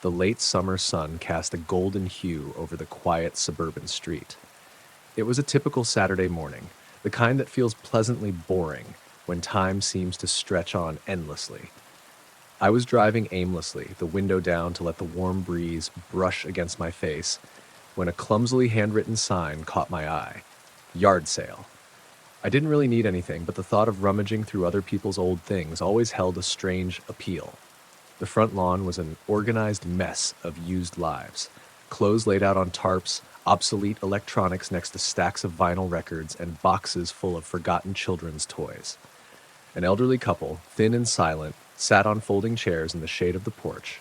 The late summer sun cast a golden hue over the quiet suburban street. It was a typical Saturday morning, the kind that feels pleasantly boring when time seems to stretch on endlessly. I was driving aimlessly, the window down to let the warm breeze brush against my face, when a clumsily handwritten sign caught my eye. Yard sale. I didn't really need anything, but the thought of rummaging through other people's old things always held a strange appeal. The front lawn was an organized mess of used lives. Clothes laid out on tarps, obsolete electronics next to stacks of vinyl records, and boxes full of forgotten children's toys. An elderly couple, thin and silent, sat on folding chairs in the shade of the porch,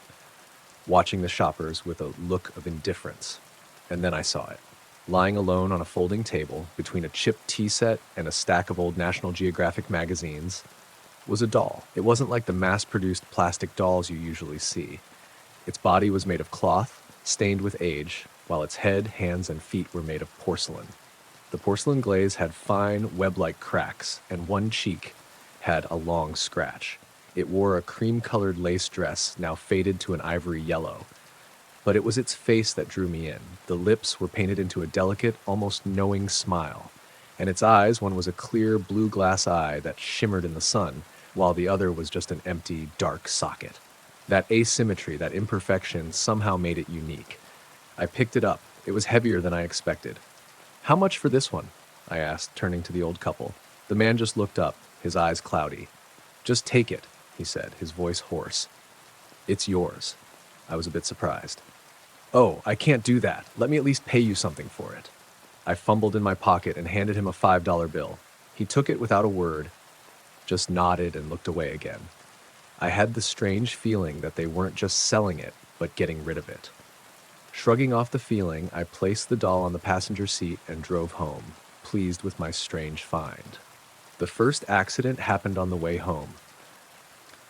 watching the shoppers with a look of indifference. And then I saw it. Lying alone on a folding table, between a chipped tea set and a stack of old National Geographic magazines, was a doll. It wasn't like the mass-produced plastic dolls you usually see. Its body was made of cloth, stained with age, while its head, hands, and feet were made of porcelain. The porcelain glaze had fine, web-like cracks, and one cheek had a long scratch. It wore a cream-colored lace dress, now faded to an ivory yellow. But it was its face that drew me in. The lips were painted into a delicate, almost knowing smile. And its eyes, one was a clear blue glass eye that shimmered in the sun, while the other was just an empty, dark socket. That asymmetry, that imperfection, somehow made it unique. I picked it up. It was heavier than I expected. "How much for this one?" I asked, turning to the old couple. The man just looked up, his eyes cloudy. "Just take it," he said, his voice hoarse. "It's yours." I was a bit surprised. "Oh, I can't do that. Let me at least pay you something for it." I fumbled in my pocket and handed him a $5 bill. He took it without a word, just nodded and looked away again. I had the strange feeling that they weren't just selling it, but getting rid of it. Shrugging off the feeling, I placed the doll on the passenger seat and drove home, pleased with my strange find. The first accident happened on the way home.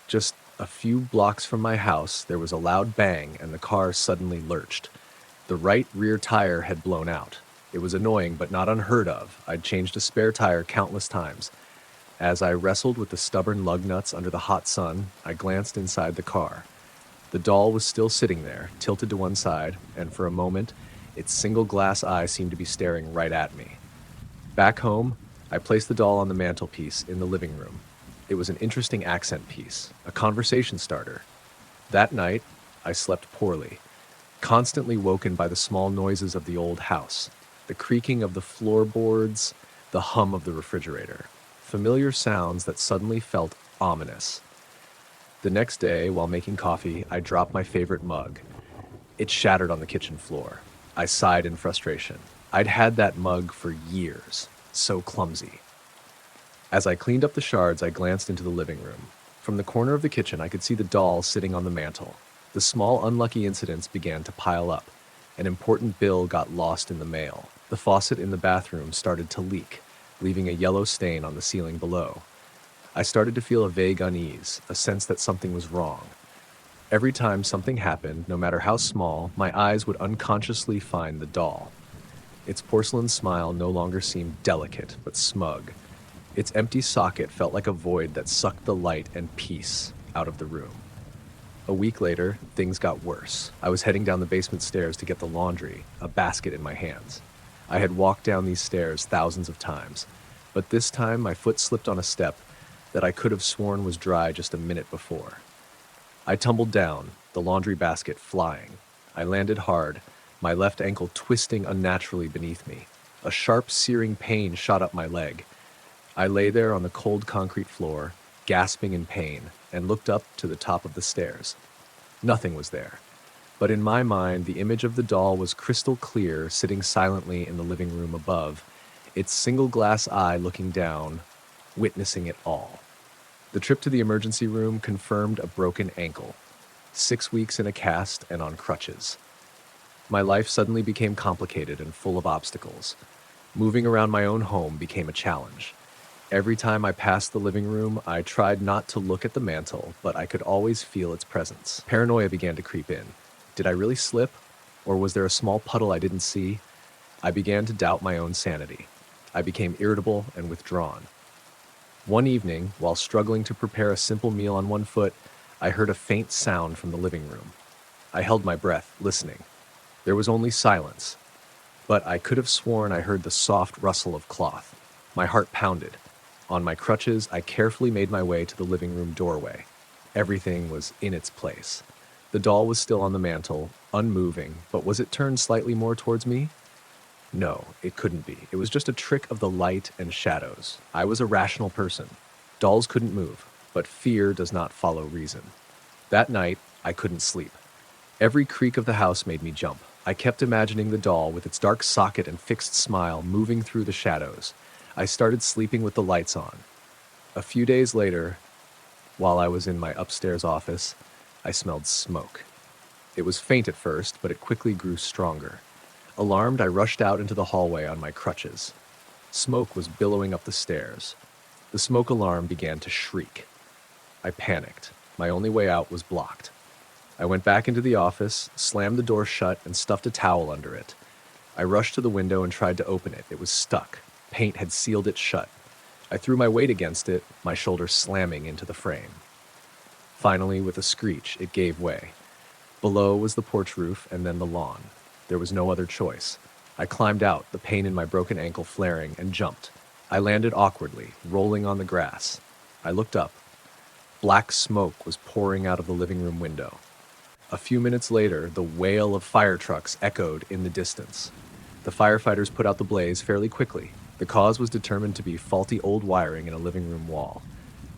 Just a few blocks from my house, there was a loud bang and the car suddenly lurched. The right rear tire had blown out. It was annoying, but not unheard of. I'd changed a spare tire countless times. As I wrestled with the stubborn lug nuts under the hot sun, I glanced inside the car. The doll was still sitting there, tilted to one side, and for a moment, its single glass eye seemed to be staring right at me. Back home, I placed the doll on the mantelpiece in the living room. It was an interesting accent piece, a conversation starter. That night, I slept poorly, constantly woken by the small noises of the old house, the creaking of the floorboards, the hum of the refrigerator, familiar sounds that suddenly felt ominous. The next day, while making coffee, I dropped my favorite mug. It shattered on the kitchen floor. I sighed in frustration. I'd had that mug for years, so clumsy. As I cleaned up the shards, I glanced into the living room. From the corner of the kitchen, I could see the doll sitting on the mantel. The small unlucky incidents began to pile up. An important bill got lost in the mail. The faucet in the bathroom started to leak, leaving a yellow stain on the ceiling below. I started to feel a vague unease, a sense that something was wrong. Every time something happened, no matter how small, my eyes would unconsciously find the doll. Its porcelain smile no longer seemed delicate, but smug. Its empty socket felt like a void that sucked the light and peace out of the room. A week later, things got worse. I was heading down the basement stairs to get the laundry, a basket in my hands. I had walked down these stairs thousands of times, but this time my foot slipped on a step that I could have sworn was dry just a minute before. I tumbled down, the laundry basket flying. I landed hard, my left ankle twisting unnaturally beneath me. A sharp, searing pain shot up my leg. I lay there on the cold concrete floor, gasping in pain, and looked up to the top of the stairs. Nothing was there. But in my mind, the image of the doll was crystal clear, sitting silently in the living room above, its single glass eye looking down, witnessing it all. The trip to the emergency room confirmed a broken ankle, 6 weeks in a cast and on crutches. My life suddenly became complicated and full of obstacles. Moving around my own home became a challenge. Every time I passed the living room, I tried not to look at the mantel, but I could always feel its presence. Paranoia began to creep in. Did I really slip? Or was there a small puddle I didn't see? I began to doubt my own sanity. I became irritable and withdrawn. One evening, while struggling to prepare a simple meal on one foot, I heard a faint sound from the living room. I held my breath, listening. There was only silence, but I could have sworn I heard the soft rustle of cloth. My heart pounded. On my crutches, I carefully made my way to the living room doorway. Everything was in its place. The doll was still on the mantel, unmoving, but was it turned slightly more towards me? No, it couldn't be. It was just a trick of the light and shadows. I was a rational person. Dolls couldn't move, but fear does not follow reason. That night, I couldn't sleep. Every creak of the house made me jump. I kept imagining the doll with its dark socket and fixed smile moving through the shadows. I started sleeping with the lights on. A few days later, while I was in my upstairs office, I smelled smoke. It was faint at first, but it quickly grew stronger. Alarmed, I rushed out into the hallway on my crutches. Smoke was billowing up the stairs. The smoke alarm began to shriek. I panicked. My only way out was blocked. I went back into the office, slammed the door shut, and stuffed a towel under it. I rushed to the window and tried to open it. It was stuck. Paint had sealed it shut. I threw my weight against it, my shoulder slamming into the frame. Finally, with a screech, it gave way. Below was the porch roof and then the lawn. There was no other choice. I climbed out, the pain in my broken ankle flaring, and jumped. I landed awkwardly, rolling on the grass. I looked up. Black smoke was pouring out of the living room window. A few minutes later, the wail of fire trucks echoed in the distance. The firefighters put out the blaze fairly quickly. The cause was determined to be faulty old wiring in a living room wall.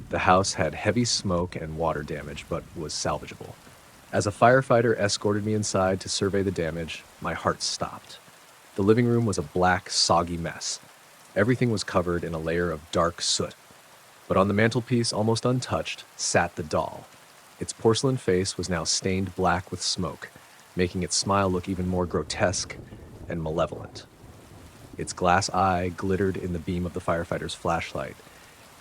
The house had heavy smoke and water damage, but was salvageable. As a firefighter escorted me inside to survey the damage, my heart stopped. The living room was a black, soggy mess. Everything was covered in a layer of dark soot. But on the mantelpiece, almost untouched, sat the doll. Its porcelain face was now stained black with smoke, making its smile look even more grotesque and malevolent. Its glass eye glittered in the beam of the firefighter's flashlight.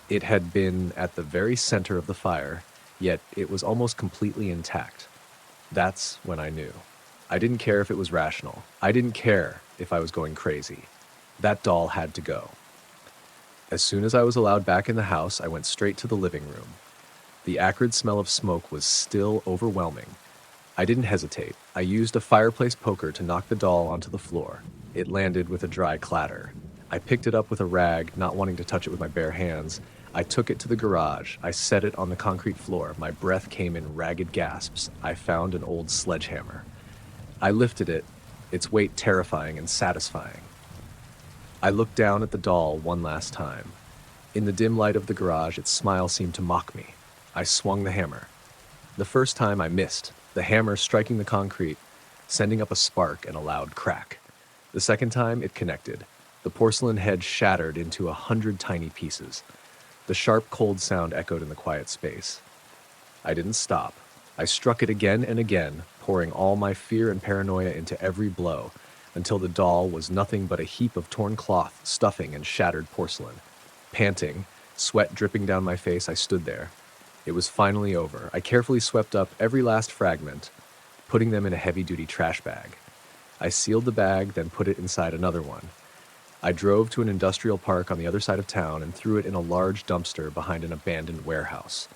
It had been at the very center of the fire, yet it was almost completely intact. That's when I knew. I didn't care if it was rational. I didn't care if I was going crazy. That doll had to go. As soon as I was allowed back in the house, I went straight to the living room. The acrid smell of smoke was still overwhelming. I didn't hesitate. I used a fireplace poker to knock the doll onto the floor. It landed with a dry clatter. I picked it up with a rag, not wanting to touch it with my bare hands. I took it to the garage. I set it on the concrete floor. My breath came in ragged gasps. I found an old sledgehammer. I lifted it, its weight terrifying and satisfying. I looked down at the doll one last time. In the dim light of the garage, its smile seemed to mock me. I swung the hammer. The first time I missed, the hammer striking the concrete, sending up a spark and a loud crack. The second time, it connected. The porcelain head shattered into 100 tiny pieces. The sharp, cold sound echoed in the quiet space. I didn't stop. I struck it again and again, pouring all my fear and paranoia into every blow, until the doll was nothing but a heap of torn cloth, stuffing, and shattered porcelain. Panting, sweat dripping down my face, I stood there. It was finally over. I carefully swept up every last fragment, putting them in a heavy-duty trash bag. I sealed the bag, then put it inside another one. I drove to an industrial park on the other side of town and threw it in a large dumpster behind an abandoned warehouse.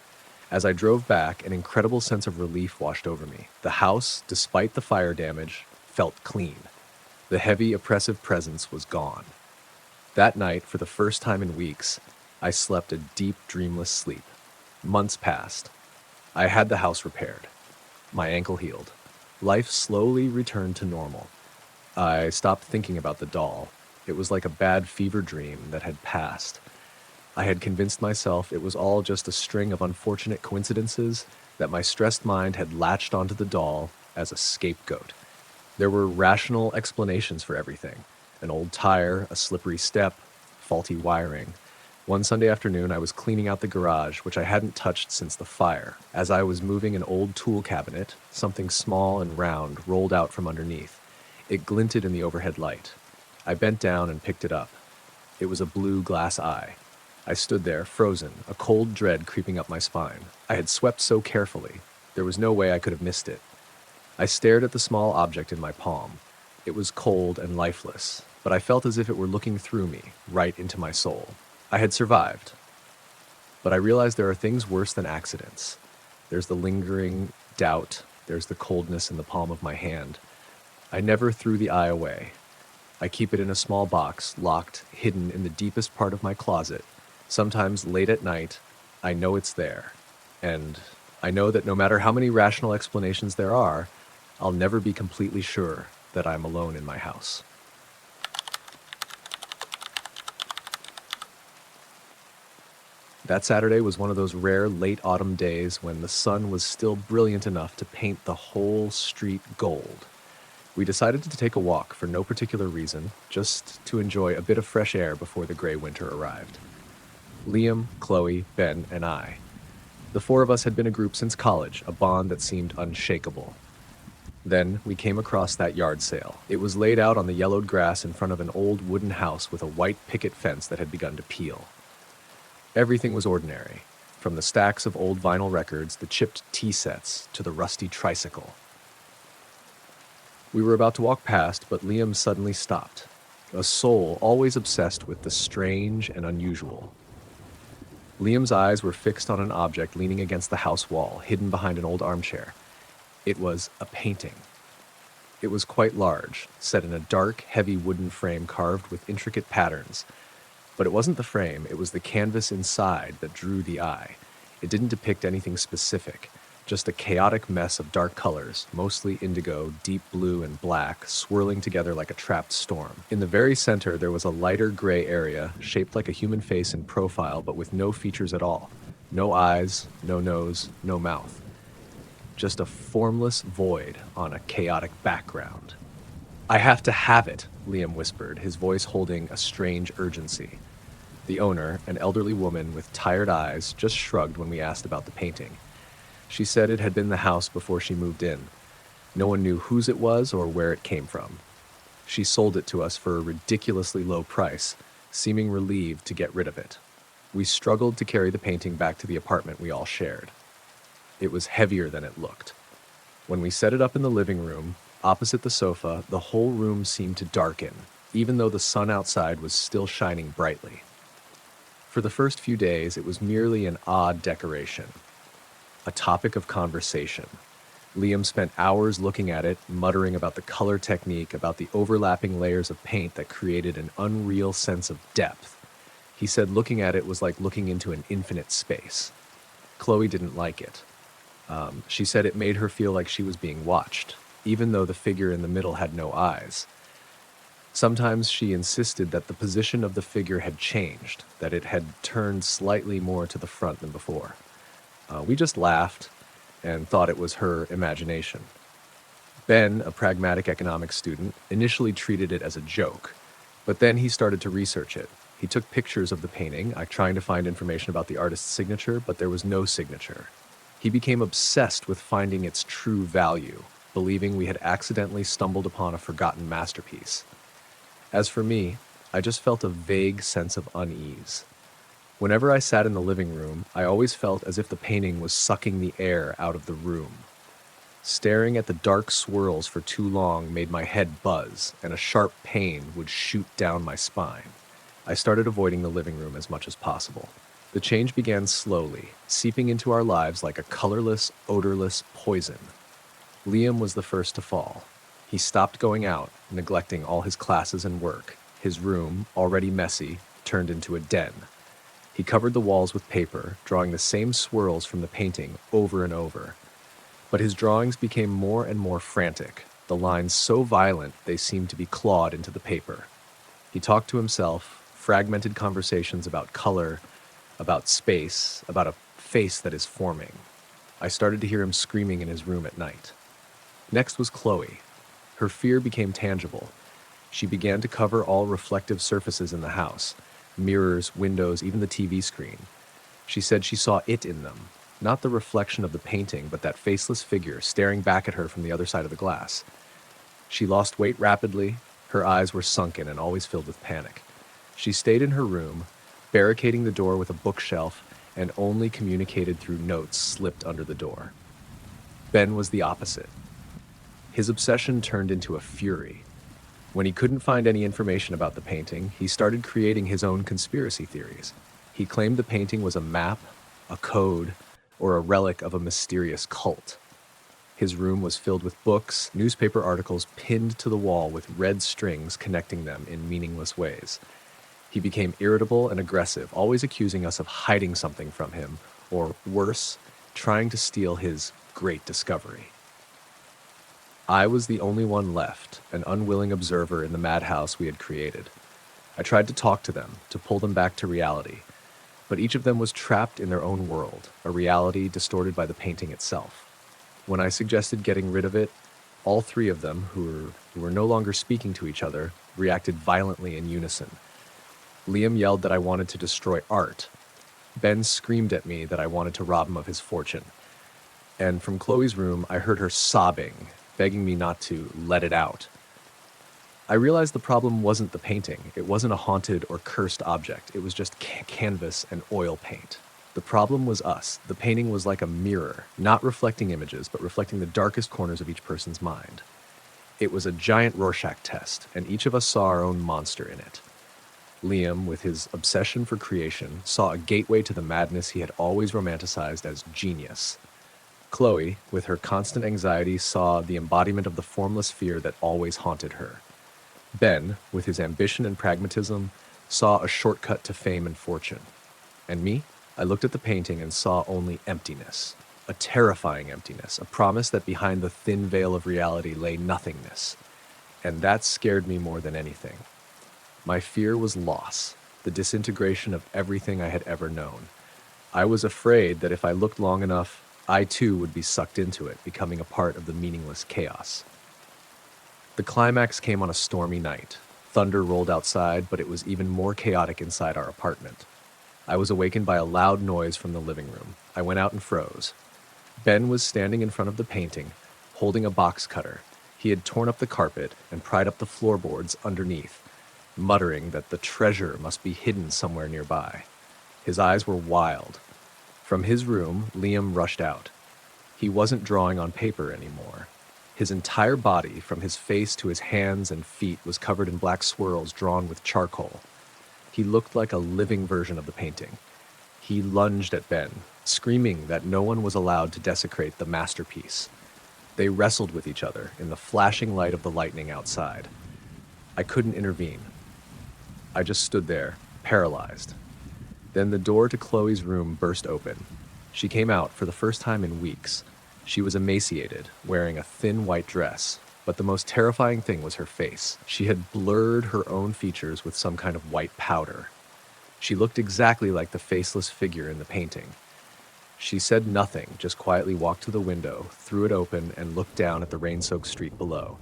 As I drove back, an incredible sense of relief washed over me. The house, despite the fire damage, felt clean. The heavy, oppressive presence was gone. That night, for the first time in weeks, I slept a deep, dreamless sleep. Months passed. I had the house repaired. My ankle healed. Life slowly returned to normal. I stopped thinking about the doll. It was like a bad fever dream that had passed. I had convinced myself it was all just a string of unfortunate coincidences, that my stressed mind had latched onto the doll as a scapegoat. There were rational explanations for everything. An old tire, a slippery step, faulty wiring. One Sunday afternoon, I was cleaning out the garage, which I hadn't touched since the fire. As I was moving an old tool cabinet, something small and round rolled out from underneath. It glinted in the overhead light. I bent down and picked it up. It was a blue glass eye. I stood there, frozen, a cold dread creeping up my spine. I had swept so carefully. There was no way I could have missed it. I stared at the small object in my palm. It was cold and lifeless, but I felt as if it were looking through me, right into my soul. I had survived. But I realized there are things worse than accidents. There's the lingering doubt. there's the coldness in the palm of my hand. I never threw the eye away. I keep it in a small box, locked, hidden in the deepest part of my closet. Sometimes late at night, I know it's there. And I know that no matter how many rational explanations there are, I'll never be completely sure that I'm alone in my house. That Saturday was one of those rare late autumn days when the sun was still brilliant enough to paint the whole street gold. We decided to take a walk for no particular reason, just to enjoy a bit of fresh air before the gray winter arrived. Liam, Chloe, Ben, and I. The four of us had been a group since college, a bond that seemed unshakable. Then we came across that yard sale. It was laid out on the yellowed grass in front of an old wooden house with a white picket fence that had begun to peel. Everything was ordinary, from the stacks of old vinyl records, the chipped tea sets, to the rusty tricycle. We were about to walk past, but Liam suddenly stopped, a soul always obsessed with the strange and unusual. Liam's eyes were fixed on an object leaning against the house wall, hidden behind an old armchair. It was a painting. It was quite large, set in a dark, heavy wooden frame carved with intricate patterns. But it wasn't the frame, it was the canvas inside that drew the eye. It didn't depict anything specific, just a chaotic mess of dark colors, mostly indigo, deep blue, and black, swirling together like a trapped storm. In the very center, there was a lighter gray area, shaped like a human face in profile, but with no features at all. No eyes, no nose, no mouth. Just a formless void on a chaotic background. "I have to have it," Liam whispered, his voice holding a strange urgency. The owner, an elderly woman with tired eyes, just shrugged when we asked about the painting. She said it had been the house before she moved in. No one knew whose it was or where it came from. She sold it to us for a ridiculously low price, seeming relieved to get rid of it. We struggled to carry the painting back to the apartment we all shared. It was heavier than it looked. When we set it up in the living room, opposite the sofa, the whole room seemed to darken, even though the sun outside was still shining brightly. For the first few days, it was merely an odd decoration, a topic of conversation. Liam spent hours looking at it, muttering about the color technique, about the overlapping layers of paint that created an unreal sense of depth. He said looking at it was like looking into an infinite space. Chloe didn't like it. She said it made her feel like she was being watched, even though the figure in the middle had no eyes. Sometimes she insisted that the position of the figure had changed, that it had turned slightly more to the front than before. We just laughed and thought it was her imagination. Ben, a pragmatic economics student, initially treated it as a joke, but then he started to research it. He took pictures of the painting, trying to find information about the artist's signature, but there was no signature. He became obsessed with finding its true value, believing we had accidentally stumbled upon a forgotten masterpiece. As for me, I just felt a vague sense of unease. Whenever I sat in the living room, I always felt as if the painting was sucking the air out of the room. Staring at the dark swirls for too long made my head buzz, and a sharp pain would shoot down my spine. I started avoiding the living room as much as possible. The change began slowly, seeping into our lives like a colorless, odorless poison. Liam was the first to fall. He stopped going out, neglecting all his classes and work. His room, already messy, turned into a den. He covered the walls with paper, drawing the same swirls from the painting over and over. But his drawings became more and more frantic, the lines so violent they seemed to be clawed into the paper. He talked to himself, fragmented conversations about color, about space, about a face that is forming. I started to hear him screaming in his room at night. Next was Chloe. Her fear became tangible. She began to cover all reflective surfaces in the house, mirrors, windows, even the TV screen. She said she saw it in them, not the reflection of the painting, but that faceless figure staring back at her from the other side of the glass. She lost weight rapidly. Her eyes were sunken and always filled with panic. She stayed in her room, barricading the door with a bookshelf, and only communicated through notes slipped under the door. Ben was the opposite. His obsession turned into a fury. When he couldn't find any information about the painting, he started creating his own conspiracy theories. He claimed the painting was a map, a code, or a relic of a mysterious cult. His room was filled with books, newspaper articles pinned to the wall with red strings connecting them in meaningless ways. He became irritable and aggressive, always accusing us of hiding something from him, or worse, trying to steal his great discovery. I was the only one left, an unwilling observer in the madhouse we had created. I tried to talk to them, to pull them back to reality, but each of them was trapped in their own world, a reality distorted by the painting itself. When I suggested getting rid of it, all three of them, who were no longer speaking to each other, reacted violently in unison. Liam yelled that I wanted to destroy art. Ben screamed at me that I wanted to rob him of his fortune. And from Chloe's room, I heard her sobbing, begging me not to let it out. I realized the problem wasn't the painting. It wasn't a haunted or cursed object. It was just canvas and oil paint. The problem was us. The painting was like a mirror, not reflecting images, but reflecting the darkest corners of each person's mind. It was a giant Rorschach test, and each of us saw our own monster in it. Liam, with his obsession for creation, saw a gateway to the madness he had always romanticized as genius. Chloe, with her constant anxiety, saw the embodiment of the formless fear that always haunted her. Ben, with his ambition and pragmatism, saw a shortcut to fame and fortune. And me? I looked at the painting and saw only emptiness. A terrifying emptiness, a promise that behind the thin veil of reality lay nothingness. And that scared me more than anything. My fear was loss, the disintegration of everything I had ever known. I was afraid that if I looked long enough, I too would be sucked into it, becoming a part of the meaningless chaos. The climax came on a stormy night. Thunder rolled outside, but it was even more chaotic inside our apartment. I was awakened by a loud noise from the living room. I went out and froze. Ben was standing in front of the painting, holding a box cutter. He had torn up the carpet and pried up the floorboards underneath, muttering that the treasure must be hidden somewhere nearby. His eyes were wild. From his room, Liam rushed out. He wasn't drawing on paper anymore. His entire body, from his face to his hands and feet, was covered in black swirls drawn with charcoal. He looked like a living version of the painting. He lunged at Ben, screaming that no one was allowed to desecrate the masterpiece. They wrestled with each other in the flashing light of the lightning outside. I couldn't intervene. I just stood there, paralyzed. Then the door to Chloe's room burst open. She came out for the first time in weeks. She was emaciated, wearing a thin white dress, but the most terrifying thing was her face. She had blurred her own features with some kind of white powder. She looked exactly like the faceless figure in the painting. She said nothing, just quietly walked to the window, threw it open, and looked down at the rain-soaked street below.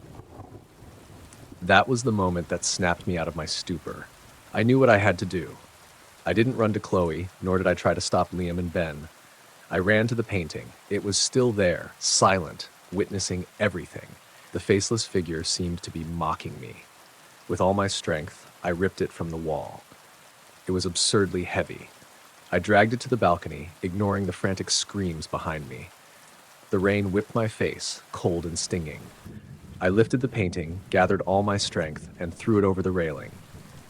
That was the moment that snapped me out of my stupor. I knew what I had to do. I didn't run to Chloe, nor did I try to stop Liam and Ben. I ran to the painting. It was still there, silent, witnessing everything. The faceless figure seemed to be mocking me. With all my strength, I ripped it from the wall. It was absurdly heavy. I dragged it to the balcony, ignoring the frantic screams behind me. The rain whipped my face, cold and stinging. I lifted the painting, gathered all my strength, and threw it over the railing.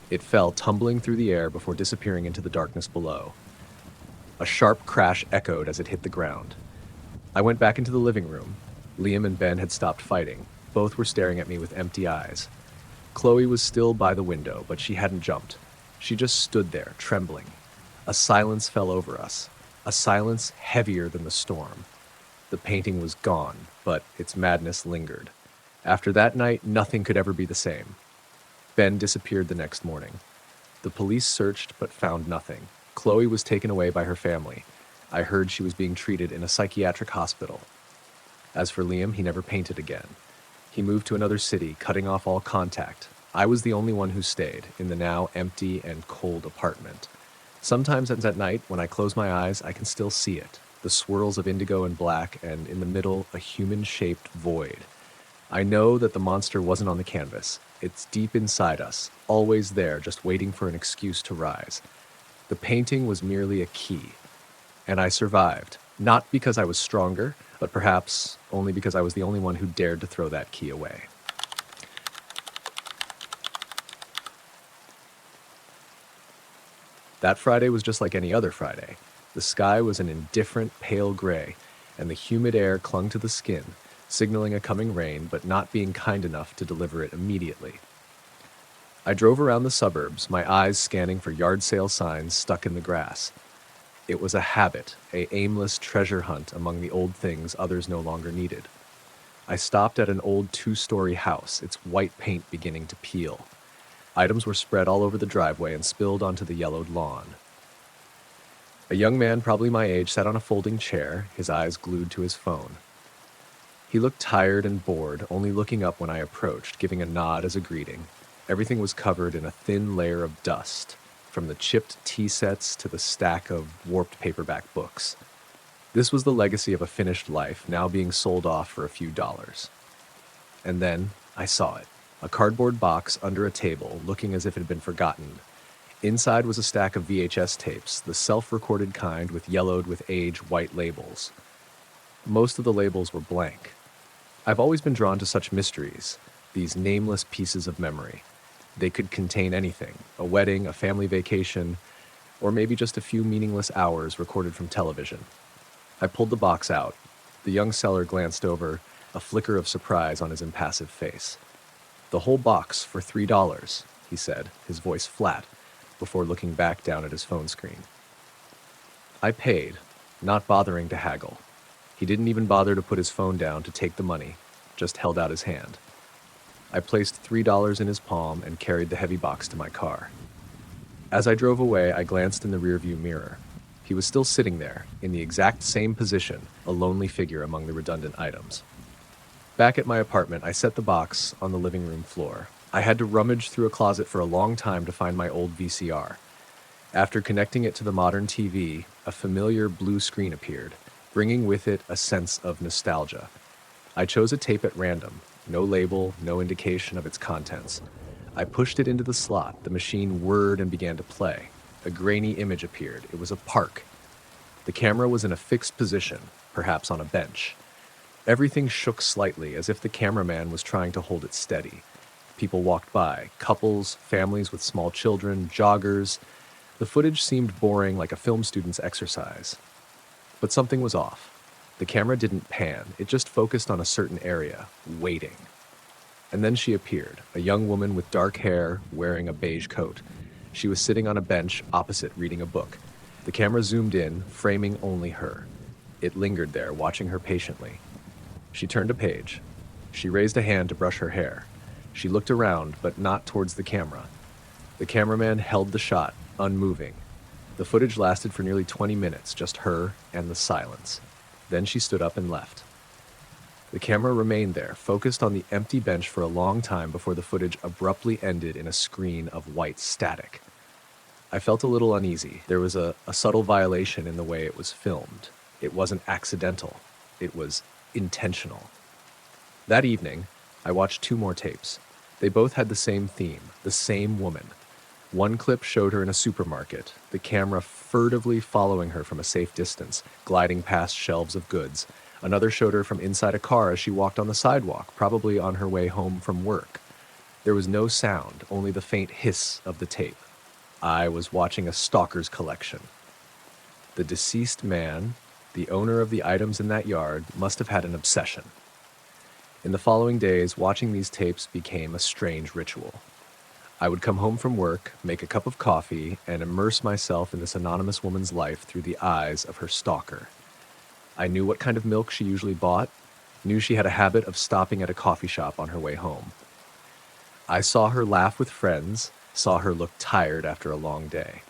It fell tumbling through the air before disappearing into the darkness below. A sharp crash echoed as it hit the ground. I went back into the living room. Liam and Ben had stopped fighting. Both were staring at me with empty eyes. Chloe was still by the window, but she hadn't jumped. She just stood there, trembling. A silence fell over us, a silence heavier than the storm. The painting was gone, but its madness lingered. After that night, nothing could ever be the same. Ben disappeared the next morning. The police searched but found nothing. Chloe was taken away by her family. I heard she was being treated in a psychiatric hospital. As for Liam, he never painted again. He moved to another city, cutting off all contact. I was the only one who stayed in the now empty and cold apartment. Sometimes at night, when I close my eyes, I can still see it. The swirls of indigo and black, and in the middle, a human-shaped void. I know that the monster wasn't on the canvas. It's deep inside us, always there, just waiting for an excuse to rise. The painting was merely a key, and I survived, not because I was stronger, but perhaps only because I was the only one who dared to throw that key away. That Friday was just like any other Friday. The sky was an indifferent, pale gray, and the humid air clung to the skin, signaling a coming rain, but not being kind enough to deliver it immediately. I drove around the suburbs, my eyes scanning for yard sale signs stuck in the grass. It was a habit, a aimless treasure hunt among the old things others no longer needed. I stopped at an old two-story house, its white paint beginning to peel. Items were spread all over the driveway and spilled onto the yellowed lawn. A young man, probably my age, sat on a folding chair, his eyes glued to his phone. He looked tired and bored, only looking up when I approached, giving a nod as a greeting. Everything was covered in a thin layer of dust, from the chipped tea sets to the stack of warped paperback books. This was the legacy of a finished life, now being sold off for a few dollars. And then I saw it. A cardboard box under a table, looking as if it had been forgotten. Inside was a stack of VHS tapes, the self-recorded kind with yellowed with age white labels. Most of the labels were blank. I've always been drawn to such mysteries, these nameless pieces of memory. They could contain anything, a wedding, a family vacation, or maybe just a few meaningless hours recorded from television. I pulled the box out. The young seller glanced over, a flicker of surprise on his impassive face. "The whole box for $3, he said, his voice flat, before looking back down at his phone screen. I paid, not bothering to haggle. He didn't even bother to put his phone down to take the money, just held out his hand. I placed $3 in his palm and carried the heavy box to my car. As I drove away, I glanced in the rearview mirror. He was still sitting there, in the exact same position, a lonely figure among the redundant items. Back at my apartment, I set the box on the living room floor. I had to rummage through a closet for a long time to find my old VCR. After connecting it to the modern TV, a familiar blue screen appeared, bringing with it a sense of nostalgia. I chose a tape at random, no label, no indication of its contents. I pushed it into the slot, the machine whirred and began to play. A grainy image appeared. It was a park. The camera was in a fixed position, perhaps on a bench. Everything shook slightly, as if the cameraman was trying to hold it steady. People walked by, couples, families with small children, joggers. The footage seemed boring, like a film student's exercise. But something was off. The camera didn't pan, it just focused on a certain area, waiting. And then she appeared, a young woman with dark hair, wearing a beige coat. She was sitting on a bench opposite, reading a book. The camera zoomed in, framing only her. It lingered there, watching her patiently. She turned a page. She raised a hand to brush her hair. She looked around, but not towards the camera. The cameraman held the shot, unmoving. The footage lasted for nearly 20 minutes, just her and the silence. Then she stood up and left. The camera remained there, focused on the empty bench for a long time before the footage abruptly ended in a screen of white static. I felt a little uneasy. There was a subtle violation in the way it was filmed. It wasn't accidental. It was intentional. That evening, I watched 2 more tapes. They both had the same theme, the same woman. One clip showed her in a supermarket, the camera furtively following her from a safe distance, gliding past shelves of goods. Another showed her from inside a car as she walked on the sidewalk, probably on her way home from work. There was no sound, only the faint hiss of the tape. I was watching a stalker's collection. The deceased man, the owner of the items in that yard, must have had an obsession. In the following days, watching these tapes became a strange ritual. I would come home from work, make a cup of coffee, and immerse myself in this anonymous woman's life through the eyes of her stalker. I knew what kind of milk she usually bought, knew she had a habit of stopping at a coffee shop on her way home. I saw her laugh with friends, saw her look tired after a long day.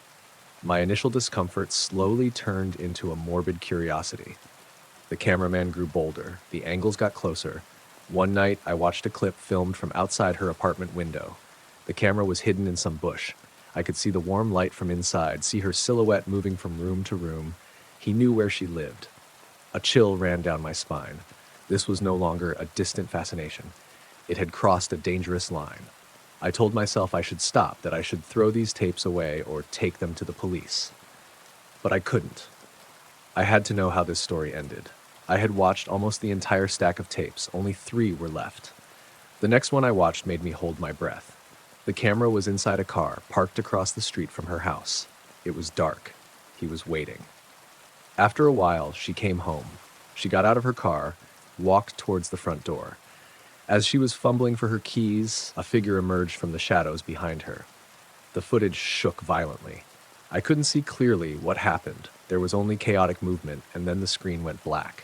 My initial discomfort slowly turned into a morbid curiosity. The cameraman grew bolder, the angles got closer. One night, I watched a clip filmed from outside her apartment window. The camera was hidden in some bush. I could see the warm light from inside, see her silhouette moving from room to room. He knew where she lived. A chill ran down my spine. This was no longer a distant fascination. It had crossed a dangerous line. I told myself I should stop, that I should throw these tapes away or take them to the police. But I couldn't. I had to know how this story ended. I had watched almost the entire stack of tapes. Only 3 were left. The next one I watched made me hold my breath. The camera was inside a car, parked across the street from her house. It was dark. He was waiting. After a while, she came home. She got out of her car, walked towards the front door. As she was fumbling for her keys, a figure emerged from the shadows behind her. The footage shook violently. I couldn't see clearly what happened. There was only chaotic movement, and then the screen went black.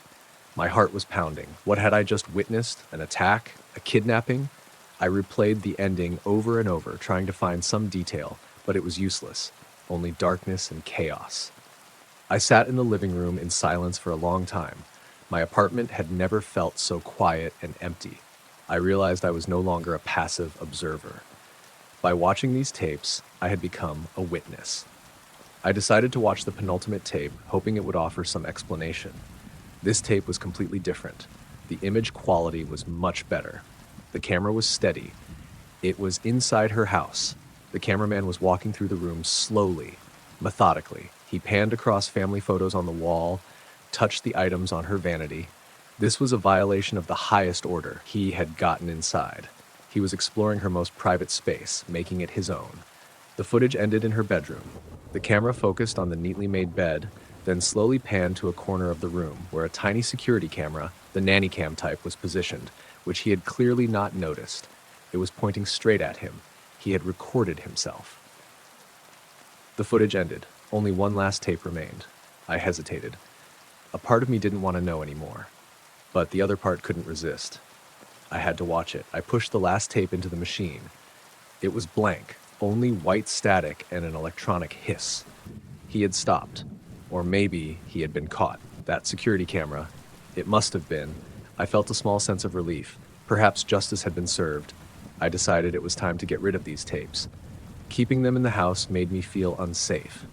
My heart was pounding. What had I just witnessed? An attack? A kidnapping? I replayed the ending over and over, trying to find some detail, but it was useless. Only darkness and chaos. I sat in the living room in silence for a long time. My apartment had never felt so quiet and empty. I realized I was no longer a passive observer. By watching these tapes, I had become a witness. I decided to watch the penultimate tape, hoping it would offer some explanation. This tape was completely different. The image quality was much better. The camera was steady. It was inside her house. The cameraman was walking through the room slowly, methodically. He panned across family photos on the wall, touched the items on her vanity. This was a violation of the highest order. He had gotten inside. He was exploring her most private space, making it his own. The footage ended in her bedroom. The camera focused on the neatly made bed, then slowly panned to a corner of the room where a tiny security camera, the nanny cam type, was positioned, which he had clearly not noticed. It was pointing straight at him. He had recorded himself. The footage ended. Only one last tape remained. I hesitated. A part of me didn't want to know anymore, but the other part couldn't resist. I had to watch it. I pushed the last tape into the machine. It was blank, only white static and an electronic hiss. He had stopped. Or maybe he had been caught. That security camera. It must have been. I felt a small sense of relief. Perhaps justice had been served. I decided it was time to get rid of these tapes. Keeping them in the house made me feel unsafe.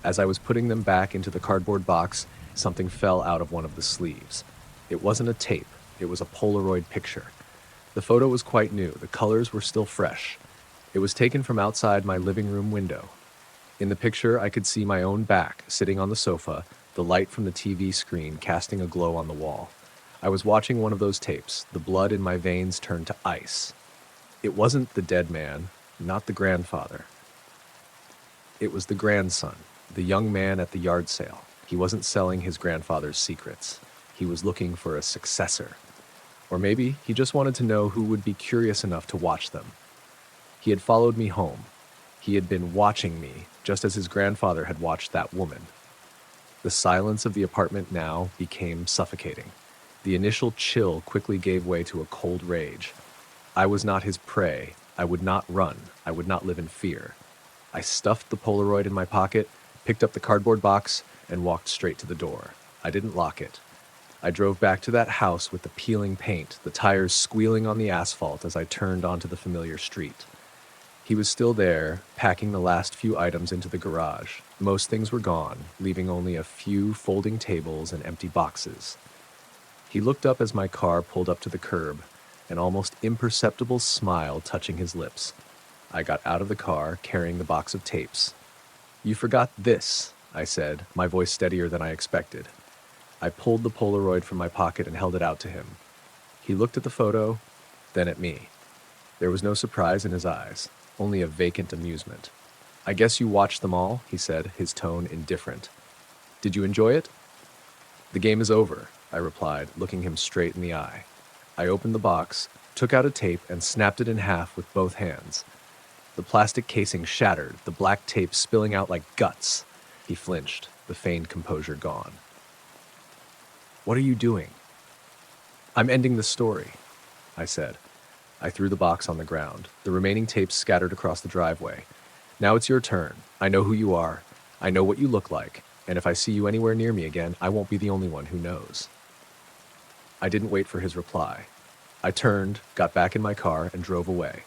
As I was putting them back into the cardboard box, something fell out of one of the sleeves. It wasn't a tape. It was a Polaroid picture. The photo was quite new. The colors were still fresh. It was taken from outside my living room window. In the picture, I could see my own back, sitting on the sofa, the light from the TV screen casting a glow on the wall. I was watching one of those tapes. The blood in my veins turned to ice. It wasn't the dead man, not the grandfather. It was the grandson, the young man at the yard sale. He wasn't selling his grandfather's secrets. He was looking for a successor. Or maybe he just wanted to know who would be curious enough to watch them. He had followed me home. He had been watching me, just as his grandfather had watched that woman. The silence of the apartment now became suffocating. The initial chill quickly gave way to a cold rage. I was not his prey. I would not run. I would not live in fear. I stuffed the Polaroid in my pocket, picked up the cardboard box, and walked straight to the door. I didn't lock it. I drove back to that house with the peeling paint, the tires squealing on the asphalt as I turned onto the familiar street. He was still there, packing the last few items into the garage. Most things were gone, leaving only a few folding tables and empty boxes. He looked up as my car pulled up to the curb, an almost imperceptible smile touching his lips. I got out of the car, carrying the box of tapes. "You forgot this," I said, my voice steadier than I expected. I pulled the Polaroid from my pocket and held it out to him. He looked at the photo, then at me. There was no surprise in his eyes, only a vacant amusement. "I guess you watched them all," he said, his tone indifferent. "Did you enjoy it?" "The game is over," I replied, looking him straight in the eye. I opened the box, took out a tape, and snapped it in half with both hands. The plastic casing shattered, the black tape spilling out like guts. He flinched, the feigned composure gone. "What are you doing?" "I'm ending the story," I said. I threw the box on the ground. The remaining tapes scattered across the driveway. "Now it's your turn. I know who you are. I know what you look like. And if I see you anywhere near me again, I won't be the only one who knows." I didn't wait for his reply. I turned, got back in my car, and drove away.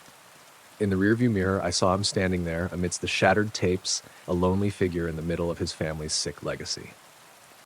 In the rearview mirror, I saw him standing there amidst the shattered tapes, a lonely figure in the middle of his family's sick legacy.